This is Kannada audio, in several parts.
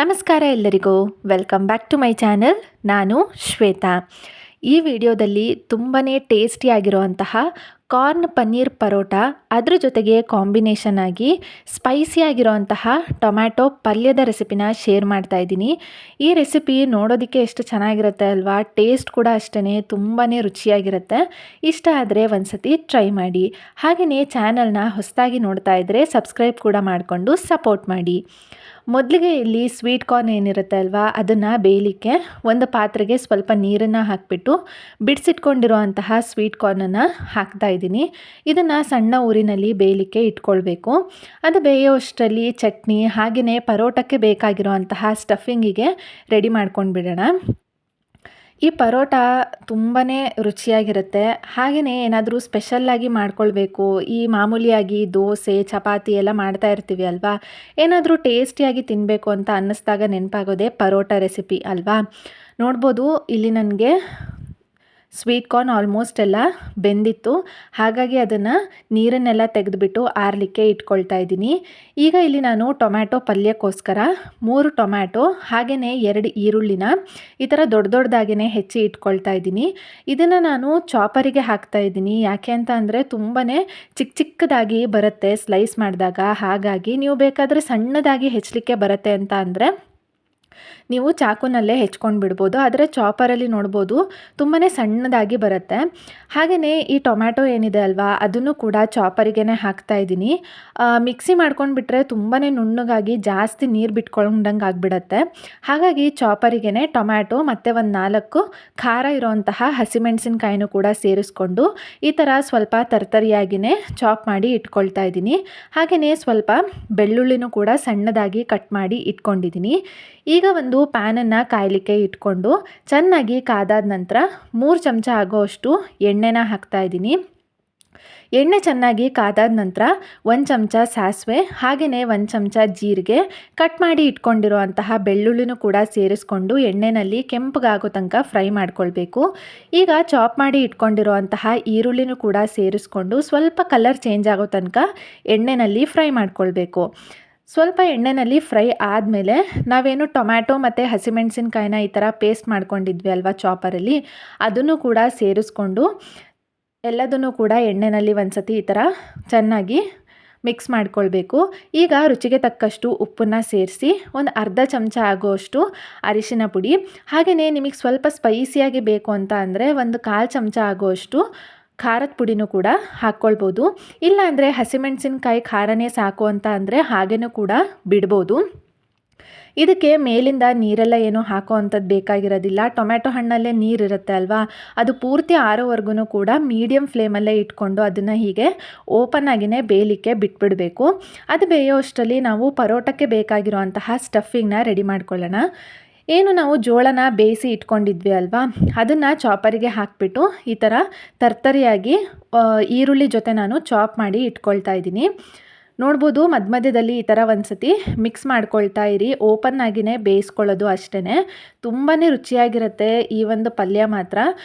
ನಮಸ್ಕಾರ ಎಲ್ಲರಿಗೂ. Welcome back to my channel. ನಾನು ಶ್ವೇತಾ. ಈ ವಿಡಿಯೋದಲ್ಲಿ ತುಂಬಾ ಟೇಸ್ಟಿಯಾಗಿರುವಂತಹ ಕಾರ್ನ್ ಪನ್ನೀರ್ ಪರೋಟ, ಅದ್ರ ಜೊತೆಗೆ ಕಾಂಬಿನೇಷನ್ ಆಗಿ ಸ್ಪೈಸಿಯಾಗಿರುವಂತಹ ಟೊಮ್ಯಾಟೊ ಪಲ್ಯದ ರೆಸಿಪಿನ ಶೇರ್ ಮಾಡ್ತಾ ಇದ್ದೀನಿ. ಈ ರೆಸಿಪಿ ನೋಡೋದಕ್ಕೆ ಎಷ್ಟು ಚೆನ್ನಾಗಿರುತ್ತೆ ಅಲ್ವಾ, ಟೇಸ್ಟ್ ಕೂಡ ಅಷ್ಟೇ ತುಂಬಾ ರುಚಿಯಾಗಿರುತ್ತೆ. ಇಷ್ಟ ಆದರೆ ಒಂದ್ಸತಿ ಟ್ರೈ ಮಾಡಿ. ಹಾಗೆಯೇ ಚಾನಲ್ನ ಹೊಸದಾಗಿ ನೋಡ್ತಾ ಇದ್ದರೆ ಸಬ್ಸ್ಕ್ರೈಬ್ ಕೂಡ ಮಾಡಿಕೊಂಡು ಸಪೋರ್ಟ್ ಮಾಡಿ. ಮೊದಲಿಗೆ ಇಲ್ಲಿ ಸ್ವೀಟ್ ಕಾರ್ನ್ ಏನಿರುತ್ತೆ ಅಲ್ವಾ, ಅದನ್ನು ಬೇಯಲಿಕ್ಕೆ ಒಂದು ಪಾತ್ರೆಗೆ ಸ್ವಲ್ಪ ನೀರನ್ನು ಹಾಕಿಬಿಟ್ಟು ಬಿಡಿಸಿಟ್ಕೊಂಡಿರುವಂತಹ ಸ್ವೀಟ್ ಕಾರ್ನನ್ನು ಹಾಕ್ತಾ ಇದ್ದೀನಿ. ಇದನ್ನು ಸಣ್ಣ ಊರಿನಲ್ಲಿ ಬೇಯಲಿಕ್ಕೆ ಇಟ್ಕೊಳ್ಬೇಕು. ಅದು ಬೇಯೋಷ್ಟರಲ್ಲಿ ಚಟ್ನಿ ಹಾಗೆಯೇ ಪರೋಟಕ್ಕೆ ಬೇಕಾಗಿರುವಂತಹ ಸ್ಟಫಿಂಗಿಗೆ ರೆಡಿ ಮಾಡ್ಕೊಂಡು ಬಿಡೋಣ. ಈ ಪರೋಟ ತುಂಬಾ ರುಚಿಯಾಗಿರುತ್ತೆ. ಹಾಗೆಯೇ ಏನಾದರೂ ಸ್ಪೆಷಲ್ಲಾಗಿ ಮಾಡ್ಕೊಳ್ಬೇಕು, ಈ ಮಾಮೂಲಿಯಾಗಿ ದೋಸೆ ಚಪಾತಿ ಎಲ್ಲ ಮಾಡ್ತಾ ಇರ್ತೀವಿ ಅಲ್ವಾ, ಏನಾದರೂ ಟೇಸ್ಟಿಯಾಗಿ ತಿನ್ನಬೇಕು ಅಂತ ಅನ್ನಿಸ್ದಾಗ ನೆನಪಾಗೋದೇ ಪರೋಟ ರೆಸಿಪಿ ಅಲ್ವಾ. ನೋಡ್ಬೋದು ಇಲ್ಲಿ ನನಗೆ ಸ್ವೀಟ್ ಕಾರ್ನ್ ಆಲ್ಮೋಸ್ಟ್ ಎಲ್ಲ ಬೆಂದಿತ್ತು. ಹಾಗಾಗಿ ಅದನ್ನು ನೀರನ್ನೆಲ್ಲ ತೆಗೆದುಬಿಟ್ಟು ಆರಲಿಕ್ಕೆ ಇಟ್ಕೊಳ್ತಾ ಇದ್ದೀನಿ. ಈಗ ಇಲ್ಲಿ ನಾನು ಟೊಮ್ಯಾಟೊ ಪಲ್ಯಕ್ಕೋಸ್ಕರ 3 ಟೊಮ್ಯಾಟೊ ಹಾಗೆಯೇ 2 ಈರುಳ್ಳಿನ ಈ ಥರ ದೊಡ್ಡದಾಗೇ ಹೆಚ್ಚಿ ಇಟ್ಕೊಳ್ತಾ ಇದ್ದೀನಿ. ಇದನ್ನು ನಾನು ಚಾಪರಿಗೆ ಹಾಕ್ತಾ ಇದ್ದೀನಿ. ಯಾಕೆ ಅಂತ ಅಂದರೆ ತುಂಬಾ ಚಿಕ್ಕದಾಗಿ ಬರುತ್ತೆ ಸ್ಲೈಸ್ ಮಾಡಿದಾಗ. ಹಾಗಾಗಿ ನೀವು ಬೇಕಾದರೆ ಸಣ್ಣದಾಗಿ ಹೆಚ್ಚಲಿಕ್ಕೆ ಬರುತ್ತೆ ಅಂತ ಅಂದರೆ ನೀವು ಚಾಕುನಲ್ಲೇ ಹೆಚ್ಕೊಂಡು ಬಿಡ್ಬೋದು. ಆದರೆ ಚಾಪರಲ್ಲಿ ನೋಡ್ಬೋದು ತುಂಬಾ ಸಣ್ಣದಾಗಿ ಬರುತ್ತೆ. ಹಾಗೆಯೇ ಈ ಟೊಮ್ಯಾಟೊ ಏನಿದೆ ಅಲ್ವಾ, ಅದನ್ನು ಕೂಡ ಚಾಪರಿಗೇ ಹಾಕ್ತಾ ಇದ್ದೀನಿ. ಮಿಕ್ಸಿ ಮಾಡ್ಕೊಂಡು ಬಿಟ್ಟರೆ ತುಂಬಾ ನುಣ್ಣಗಾಗಿ ಜಾಸ್ತಿ ನೀರು ಬಿಟ್ಕೊಂಡಂಗೆ ಆಗಿಬಿಡತ್ತೆ. ಹಾಗಾಗಿ ಚಾಪರಿಗೇ ಟೊಮ್ಯಾಟೊ ಮತ್ತು ಒಂದು 4 ಖಾರ ಇರೋವಂತಹ ಹಸಿಮೆಣಸಿನ್ಕಾಯಿನೂ ಕೂಡ ಸೇರಿಸ್ಕೊಂಡು ಈ ಥರ ಸ್ವಲ್ಪ ತರ್ತರಿಯಾಗಿಯೇ ಚಾಪ್ ಮಾಡಿ ಇಟ್ಕೊಳ್ತಾ ಇದ್ದೀನಿ. ಹಾಗೆಯೇ ಸ್ವಲ್ಪ ಬೆಳ್ಳುಳ್ಳಿನೂ ಕೂಡ ಸಣ್ಣದಾಗಿ ಕಟ್ ಮಾಡಿ ಇಟ್ಕೊಂಡಿದ್ದೀನಿ. ಈಗ ಒಂದು ಪ್ಯಾನನ್ನು ಕಾಯಲಿಕ್ಕೆ ಇಟ್ಕೊಂಡು ಚೆನ್ನಾಗಿ ಕಾದಾದ ನಂತರ 3 ಚಮಚ ಆಗೋಷ್ಟು ಎಣ್ಣೆನ ಹಾಕ್ತಾ ಇದ್ದೀನಿ. ಎಣ್ಣೆ ಚೆನ್ನಾಗಿ ಕಾದಾದ ನಂತರ 1 ಚಮಚ ಸಾಸಿವೆ ಹಾಗೆಯೇ 1 ಚಮಚ ಜೀರಿಗೆ, ಕಟ್ ಮಾಡಿ ಇಟ್ಕೊಂಡಿರುವಂತಹ ಬೆಳ್ಳುಳ್ಳಿನೂ ಕೂಡ ಸೇರಿಸ್ಕೊಂಡು ಎಣ್ಣೆಯಲ್ಲಿ ಕೆಂಪಗಾಗೋ ತನಕ ಫ್ರೈ ಮಾಡ್ಕೊಳ್ಬೇಕು. ಈಗ ಚಾಪ್ ಮಾಡಿ ಇಟ್ಕೊಂಡಿರುವಂತಹ ಈರುಳ್ಳಿನೂ ಕೂಡ ಸೇರಿಸ್ಕೊಂಡು ಸ್ವಲ್ಪ ಕಲರ್ ಚೇಂಜ್ ಆಗೋ ತನಕ ಎಣ್ಣೆಯಲ್ಲಿ ಫ್ರೈ ಮಾಡ್ಕೊಳ್ಬೇಕು. ಸ್ವಲ್ಪ ಎಣ್ಣೆಯಲ್ಲಿ ಫ್ರೈ ಆದಮೇಲೆ ನಾವೇನು ಟೊಮ್ಯಾಟೊ ಮತ್ತು ಹಸಿಮೆಣಸಿನ್ಕಾಯಿನ ಈ ಥರ ಪೇಸ್ಟ್ ಮಾಡ್ಕೊಂಡಿದ್ವಿ ಅಲ್ವಾ ಚಾಪರಲ್ಲಿ, ಅದನ್ನು ಕೂಡ ಸೇರಿಸ್ಕೊಂಡು ಎಲ್ಲದನ್ನು ಕೂಡ ಎಣ್ಣೆಯಲ್ಲಿ ಒಂದ್ಸತಿ ಈ ಥರ ಚೆನ್ನಾಗಿ ಮಿಕ್ಸ್ ಮಾಡ್ಕೊಳ್ಬೇಕು. ಈಗ ರುಚಿಗೆ ತಕ್ಕಷ್ಟು ಉಪ್ಪನ್ನು ಸೇರಿಸಿ ಒಂದು ಅರ್ಧ ಚಮಚ ಆಗುವಷ್ಟು ಅರಿಶಿನ ಪುಡಿ, ಹಾಗೆಯೇ ನಿಮಗೆ ಸ್ವಲ್ಪ ಸ್ಪೈಸಿಯಾಗಿ ಬೇಕು ಅಂತ ಅಂದರೆ ಒಂದು 1/4 ಚಮಚ ಆಗುವಷ್ಟು ಖಾರದ ಪುಡಿನೂ ಕೂಡ ಹಾಕ್ಕೊಳ್ಬೋದು. ಇಲ್ಲಾಂದರೆ ಹಸಿಮೆಣಸಿನ್ಕಾಯಿ ಖಾರನೇ ಸಾಕು ಅಂತ ಅಂದರೆ ಹಾಗೇನೂ ಕೂಡ ಬಿಡ್ಬೋದು. ಇದಕ್ಕೆ ಮೇಲಿಂದ ನೀರೆಲ್ಲ ಏನು ಹಾಕೋ ಅಂಥದ್ದು ಬೇಕಾಗಿರೋದಿಲ್ಲ. ಟೊಮ್ಯಾಟೊ ಹಣ್ಣಲ್ಲೇ ನೀರಿರುತ್ತೆ ಅಲ್ವಾ, ಅದು ಪೂರ್ತಿ ಆರೋವರೆಗೂ ಕೂಡ ಮೀಡಿಯಮ್ ಫ್ಲೇಮಲ್ಲೇ ಇಟ್ಕೊಂಡು ಅದನ್ನು ಹೀಗೆ ಓಪನ್ ಆಗಿಯೇ ಬೇಯಲಿಕ್ಕೆ ಬಿಟ್ಬಿಡಬೇಕು. ಅದು ಬೇಯೋ ಅಷ್ಟರಲ್ಲಿ ನಾವು ಪರೋಟಕ್ಕೆ ಬೇಕಾಗಿರುವಂತಹ ಸ್ಟಫಿಂಗ್ನ ರೆಡಿ ಮಾಡ್ಕೊಳ್ಳೋಣ. ಏನು ನಾವು ಜೋಳನ ಬೇಯಿಸಿ ಇಟ್ಕೊಂಡಿದ್ವಿ ಅಲ್ವಾ, ಅದನ್ನು ಚಾಪರಿಗೆ ಹಾಕಿಬಿಟ್ಟು ಈ ಥರ ತರ್ತರಿಯಾಗಿ ಈರುಳ್ಳಿ ಜೊತೆ ನಾನು ಚಾಪ್ ಮಾಡಿ ಇಟ್ಕೊಳ್ತಾ ಇದ್ದೀನಿ. ನೋಡ್ಬೋದು ಮಧ್ಯದಲ್ಲಿ ಈ ಥರ ಒಂದ್ಸತಿ ಮಿಕ್ಸ್ ಮಾಡ್ಕೊಳ್ತಾ ಇರಿ. ಓಪನ್ ಆಗಿಯೇ ಬೇಯಿಸ್ಕೊಳ್ಳೋದು ಅಷ್ಟೇ. ತುಂಬಾ ರುಚಿಯಾಗಿರುತ್ತೆ ಈ ಒಂದು ಪಲ್ಯ ಮಾತ್ರ.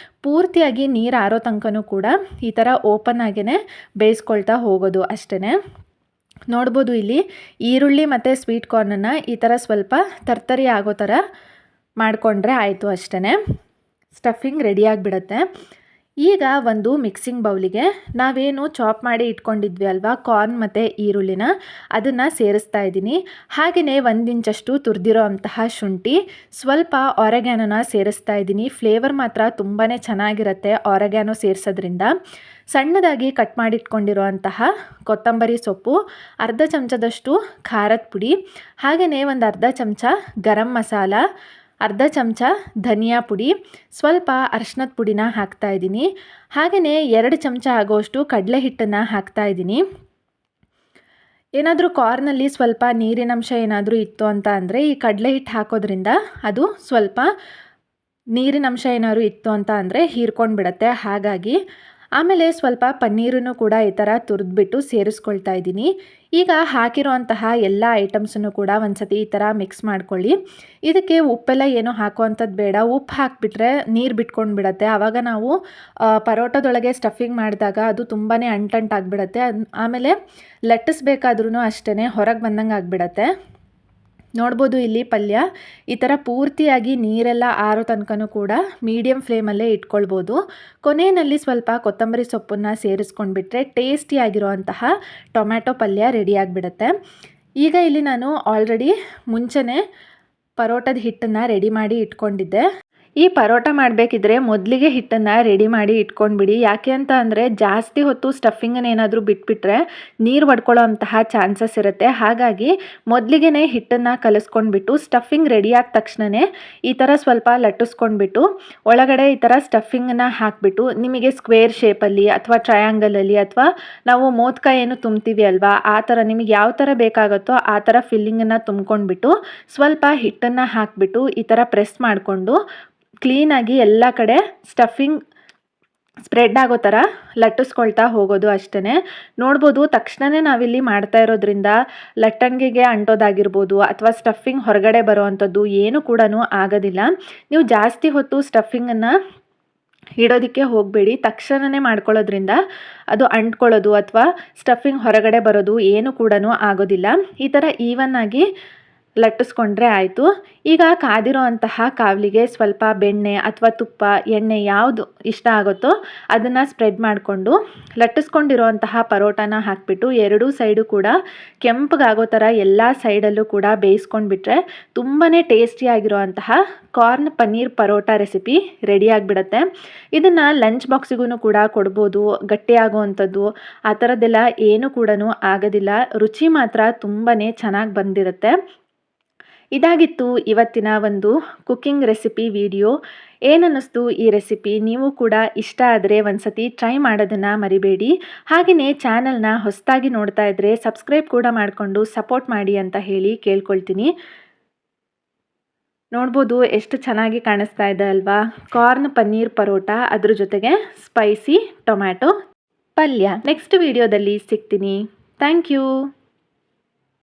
ಪೂರ್ತಿಯಾಗಿ ನೀರು ಆರೋ ತನಕನೂ ಕೂಡ ಈ ಥರ ಓಪನ್ ಆಗಿಯೇ ಬೇಯಿಸ್ಕೊಳ್ತಾ ಹೋಗೋದು ಅಷ್ಟೇ. ನೋಡ್ಬೋದು ಇಲ್ಲಿ ಈರುಳ್ಳಿ ಮತ್ತು ಸ್ವೀಟ್ ಕಾರ್ನನ್ನು ಈ ಥರ ಸ್ವಲ್ಪ ತರ್ತರಿ ಆಗೋ ಥರ ಮಾಡಿಕೊಂಡ್ರೆ ಆಯಿತು ಅಷ್ಟೇ. ಸ್ಟಫಿಂಗ್ ರೆಡಿಯಾಗಿಬಿಡುತ್ತೆ. ಈಗ ಒಂದು ಮಿಕ್ಸಿಂಗ್ ಬೌಲಿಗೆ ನಾವೇನು ಚಾಪ್ ಮಾಡಿ ಇಟ್ಕೊಂಡಿದ್ವಿ ಅಲ್ವಾ ಕಾರ್ನ್ ಮತ್ತು ಈರುಳ್ಳಿನ, ಅದನ್ನು ಸೇರಿಸ್ತಾ ಇದ್ದೀನಿ. ಹಾಗೆಯೇ 1 ಇಂಚಷ್ಟು ತುರಿದಿರೋ ಅಂತಹ ಶುಂಠಿ, ಸ್ವಲ್ಪ ಆರೆಗ್ಯಾನೋನ ಸೇರಿಸ್ತಾ ಇದ್ದೀನಿ. ಫ್ಲೇವರ್ ಮಾತ್ರ ತುಂಬಾ ಚೆನ್ನಾಗಿರುತ್ತೆ ಆರೆಗ್ಯಾನೋ ಸೇರಿಸೋದ್ರಿಂದ. ಸಣ್ಣದಾಗಿ ಕಟ್ ಮಾಡಿಟ್ಕೊಂಡಿರುವಂತಹ ಕೊತ್ತಂಬರಿ ಸೊಪ್ಪು, ಅರ್ಧ ಚಮಚದಷ್ಟು ಖಾರದ ಪುಡಿ, ಹಾಗೆಯೇ ಒಂದು ಅರ್ಧ ಚಮಚ ಗರಂ ಮಸಾಲ, ಅರ್ಧ ಚಮಚ ಧನಿಯಾ ಪುಡಿ, ಸ್ವಲ್ಪ ಅರಿಶಿನದ ಪುಡಿನ ಹಾಕ್ತಾ ಇದ್ದೀನಿ. ಹಾಗೆಯೇ 2 ಚಮಚ ಆಗೋಷ್ಟು ಕಡಲೆ ಹಿಟ್ಟನ್ನು ಹಾಕ್ತಾ ಇದ್ದೀನಿ. ಏನಾದರೂ ಕಾರ್ನಲ್ಲಿ ಸ್ವಲ್ಪ ನೀರಿನಂಶ ಏನಾದರೂ ಇತ್ತು ಅಂತ ಅಂದರೆ ಈ ಕಡಲೆ ಹಿಟ್ಟು ಹಾಕೋದ್ರಿಂದ ಅದು ಸ್ವಲ್ಪ ನೀರಿನಂಶ ಏನಾದರೂ ಇತ್ತು ಅಂತ ಅಂದರೆ ಹೀರ್ಕೊಂಡು ಬಿಡುತ್ತೆ. ಹಾಗಾಗಿ ಆಮೇಲೆ ಸ್ವಲ್ಪ ಪನ್ನೀರನ್ನು ಕೂಡ ಈ ಥರ ತುರಿದ್ಬಿಟ್ಟು ಸೇರಿಸ್ಕೊಳ್ತಾ ಇದ್ದೀನಿ. ಈಗ ಹಾಕಿರೋಂತಹ ಎಲ್ಲ ಐಟಮ್ಸನ್ನು ಕೂಡ ಒಂದ್ಸತಿ ಈ ಥರ ಮಿಕ್ಸ್ ಮಾಡ್ಕೊಳ್ಳಿ. ಇದಕ್ಕೆ ಉಪ್ಪೆಲ್ಲ ಏನೂ ಹಾಕುವಂಥದ್ದು ಬೇಡ. ಉಪ್ಪು ಹಾಕಿಬಿಟ್ರೆ ನೀರು ಬಿಟ್ಕೊಂಡು ಬಿಡುತ್ತೆ. ಆವಾಗ ನಾವು ಪರೋಟದೊಳಗೆ ಸ್ಟಫಿಂಗ್ ಮಾಡಿದಾಗ ಅದು ತುಂಬಾ ಅಂಟಂಟಾಗಿಬಿಡುತ್ತೆ. ಆಮೇಲೆ ಲಟ್ಟಿಸ್ಬೇಕಾದ್ರೂ ಅಷ್ಟೇ ಹೊರಗೆ ಬಂದಂಗೆ ಆಗಿಬಿಡತ್ತೆ. ನೋಡ್ಬೋದು ಇಲ್ಲಿ ಪಲ್ಯ ಈ ಥರ ಪೂರ್ತಿಯಾಗಿ ನೀರೆಲ್ಲ ಆರೋ ತನಕನೂ ಕೂಡ ಮೀಡಿಯಮ್ ಫ್ಲೇಮಲ್ಲೇ ಇಟ್ಕೊಳ್ಬೋದು. ಕೊನೆಯಲ್ಲಿ ಸ್ವಲ್ಪ ಕೊತ್ತಂಬರಿ ಸೊಪ್ಪನ್ನು ಸೇರಿಸ್ಕೊಂಡ್ಬಿಟ್ರೆ ಟೇಸ್ಟಿಯಾಗಿರುವಂತಹ ಟೊಮ್ಯಾಟೊ ಪಲ್ಯ ರೆಡಿಯಾಗಿಬಿಡುತ್ತೆ. ಈಗ ಇಲ್ಲಿ ನಾನು ಆಲ್ರೆಡಿ ಮುಂಚೆನೇ ಪರೋಟದ ಹಿಟ್ಟನ್ನು ರೆಡಿ ಮಾಡಿ ಇಟ್ಕೊಂಡಿದ್ದೆ. ಈ ಪರೋಟ ಮಾಡಬೇಕಿದ್ರೆ ಮೊದಲಿಗೆ ಹಿಟ್ಟನ್ನು ರೆಡಿ ಮಾಡಿ ಇಟ್ಕೊಂಡ್ಬಿಡಿ. ಯಾಕೆ ಅಂತ ಅಂದರೆ ಜಾಸ್ತಿ ಹೊತ್ತು ಸ್ಟಫಿಂಗನ್ನು ಏನಾದರೂ ಬಿಟ್ಬಿಟ್ರೆ ನೀರು ಒಡ್ಕೊಳ್ಳೋ ಅಂತಹ ಚಾನ್ಸಸ್ ಇರುತ್ತೆ. ಹಾಗಾಗಿ ಮೊದಲಿಗೆ ಹಿಟ್ಟನ್ನು ಕಲಿಸ್ಕೊಂಡ್ಬಿಟ್ಟು ಸ್ಟಫಿಂಗ್ ರೆಡಿಯಾದ ತಕ್ಷಣವೇ ಈ ಥರ ಸ್ವಲ್ಪ ಲಟ್ಟಿಸ್ಕೊಂಡ್ಬಿಟ್ಟು ಒಳಗಡೆ ಈ ಥರ ಸ್ಟಫಿಂಗನ್ನು ಹಾಕಿಬಿಟ್ಟು ನಿಮಗೆ ಸ್ಕ್ವೇರ್ ಶೇಪಲ್ಲಿ ಅಥವಾ ಟ್ರಯಾಂಗಲಲ್ಲಿ ಅಥವಾ ನಾವು ಮೋದಕ ಏನು ತುಂಬ್ತೀವಿ ಅಲ್ವಾ ಆ ಥರ ನಿಮಗೆ ಯಾವ ಥರ ಬೇಕಾಗುತ್ತೋ ಆ ಥರ ಫಿಲ್ಲಿಂಗನ್ನು ತುಂಬ್ಕೊಂಡ್ಬಿಟ್ಟು ಸ್ವಲ್ಪ ಹಿಟ್ಟನ್ನು ಹಾಕಿಬಿಟ್ಟು ಈ ಥರ ಪ್ರೆಸ್ ಮಾಡಿಕೊಂಡು ಕ್ಲೀನಾಗಿ ಎಲ್ಲ ಕಡೆ ಸ್ಟಫಿಂಗ್ ಸ್ಪ್ರೆಡ್ ಆಗೋ ಥರ ಲಟ್ಟಿಸ್ಕೊಳ್ತಾ ಹೋಗೋದು ಅಷ್ಟೇ. ನೋಡ್ಬೋದು ತಕ್ಷಣವೇ ನಾವಿಲ್ಲಿ ಮಾಡ್ತಾ ಇರೋದ್ರಿಂದ ಲಟ್ಟಣಿಗೆಗೆ ಅಂಟೋದಾಗಿರ್ಬೋದು ಅಥವಾ ಸ್ಟಫಿಂಗ್ ಹೊರಗಡೆ ಬರೋ ಅಂಥದ್ದು ಏನು ಕೂಡ ಆಗೋದಿಲ್ಲ. ನೀವು ಜಾಸ್ತಿ ಹೊತ್ತು ಸ್ಟಫಿಂಗನ್ನು ಇಡೋದಕ್ಕೆ ಹೋಗಬೇಡಿ. ತಕ್ಷಣವೇ ಮಾಡ್ಕೊಳ್ಳೋದ್ರಿಂದ ಅದು ಅಂಟ್ಕೊಳ್ಳೋದು ಅಥವಾ ಸ್ಟಫಿಂಗ್ ಹೊರಗಡೆ ಬರೋದು ಏನು ಕೂಡ ಆಗೋದಿಲ್ಲ. ಈ ಥರ ಈವನ್ನಾಗಿ ಲಟ್ಟಿಸ್ಕೊಂಡ್ರೆ ಆಯಿತು. ಈಗ ಕಾದಿರೋ ಅಂತಹ ಕಾವಲಿಗೆ ಸ್ವಲ್ಪ ಬೆಣ್ಣೆ ಅಥವಾ ತುಪ್ಪ ಎಣ್ಣೆ ಯಾವುದು ಇಷ್ಟ ಆಗುತ್ತೋ ಅದನ್ನು ಸ್ಪ್ರೆಡ್ ಮಾಡಿಕೊಂಡು ಲಟ್ಟಿಸ್ಕೊಂಡಿರೋಂತಹ ಪರೋಟಾನ ಹಾಕಿಬಿಟ್ಟು ಎರಡೂ ಸೈಡು ಕೂಡ ಕೆಂಪಗಾಗೋ ಥರ ಎಲ್ಲ ಸೈಡಲ್ಲೂ ಕೂಡ ಬೇಯಿಸ್ಕೊಂಡ್ಬಿಟ್ರೆ ತುಂಬಾ ಟೇಸ್ಟಿಯಾಗಿರೋಂತಹ ಕಾರ್ನ್ ಪನ್ನೀರ್ ಪರೋಟ ರೆಸಿಪಿ ರೆಡಿಯಾಗಿಬಿಡುತ್ತೆ. ಇದನ್ನು ಲಂಚ್ ಬಾಕ್ಸಿಗೂ ಕೂಡ ಕೊಡ್ಬೋದು. ಗಟ್ಟಿಯಾಗುವಂಥದ್ದು ಆ ಥರದ್ದೆಲ್ಲ ಏನು ಕೂಡ ಆಗೋದಿಲ್ಲ. ರುಚಿ ಮಾತ್ರ ತುಂಬಾ ಚೆನ್ನಾಗಿ ಬಂದಿರುತ್ತೆ. ಇದಾಗಿತ್ತು ಇವತ್ತಿನ ಒಂದು ಕುಕ್ಕಿಂಗ್ ರೆಸಿಪಿ ವಿಡಿಯೋ. ಏನನ್ನಿಸ್ತು ಈ ರೆಸಿಪಿ? ನೀವು ಕೂಡ ಇಷ್ಟ ಆದರೆ ಒಂದ್ಸತಿ ಟ್ರೈ ಮಾಡೋದನ್ನು ಮರಿಬೇಡಿ. ಹಾಗೆಯೇ ಚಾನಲ್ನ ಹೊಸದಾಗಿ ನೋಡ್ತಾ ಇದ್ದರೆ ಸಬ್ಸ್ಕ್ರೈಬ್ ಕೂಡ ಮಾಡಿಕೊಂಡು ಸಪೋರ್ಟ್ ಮಾಡಿ ಅಂತ ಹೇಳಿ ಕೇಳ್ಕೊಳ್ತೀನಿ. ನೋಡ್ಬೋದು ಎಷ್ಟು ಚೆನ್ನಾಗಿ ಕಾಣಿಸ್ತಾ ಇದೆ ಅಲ್ವಾ? ಕಾರ್ನ್ ಪನ್ನೀರ್ ಪರೋಟ, ಅದ್ರ ಜೊತೆಗೆ ಸ್ಪೈಸಿ ಟೊಮ್ಯಾಟೊ ಪಲ್ಯ. ನೆಕ್ಸ್ಟ್ ವಿಡಿಯೋದಲ್ಲಿ ಸಿಗ್ತೀನಿ. Thank you.